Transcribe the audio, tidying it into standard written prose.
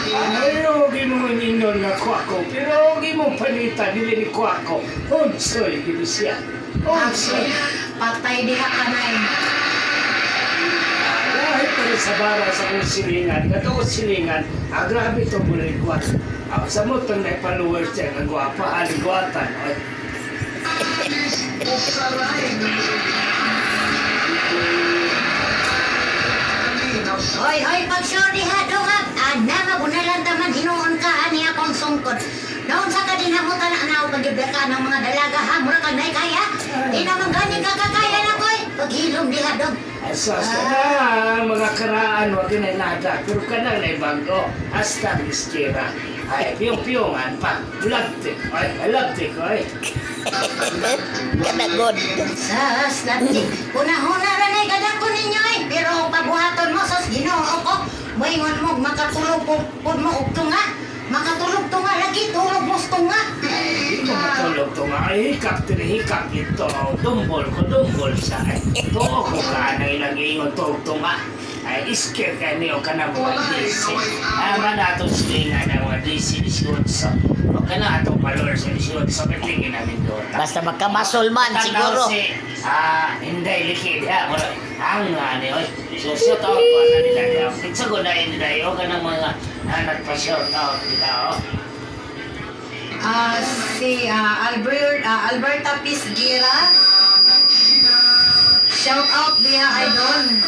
Ayaw, ginoon inyo nga kwako, pero huwag mo palitan, dili ni kwako. Unsoy, gino siya. Unsoy. Patay diha ka na eh. Dahil pa rin sa bara sa kong silingan, gato ko silingan, grabe ito mula yung kwat. Sa mo itong na-followers siya, nagwapa, aligwatan. Hoy, hoy, pag sure diha dungag, nga bunalan taman hinuon ka ani akong sungkod. Noon sa kadinamutan na anaw pagibya ka ng mga dalaga ha, mura kag nay kaya. Di naman gani ka kakaya na koy. Paghilom diha dong. Asas ka na, mga karaan, wag na nada, pero ka na bago, hasta miskira. Ay, piyong-piyongan pa, lagtik, ay, lagtik, ay. Kanagod. Sas, lati. Una-una rin ay gadak ko ninyo eh. Pero pabuhaton mo, sas ginoo ko. Moingon mo, makatulog po mo uktunga. Makatulog tunga lagi, tulog mo tunga. Hindi mo matulog to nga, ay, hikap ito, dumbol siya. Tuo ko ka na ilang ingon to nga. Ay, iskir ka niyo ka na mga DC. Ama na itong silingan ng mga DC 18. O ka na itong valor sa 18, katingin namin doon. Basta magkamasulman siguro. Hindi, likid ha. Ang nga niyo, shout out ko na nila niyo. Kitsago na yun nila yun, ka ng mga nagpa-shout out nila, Si Alberta Pisgira. Shout out via idol.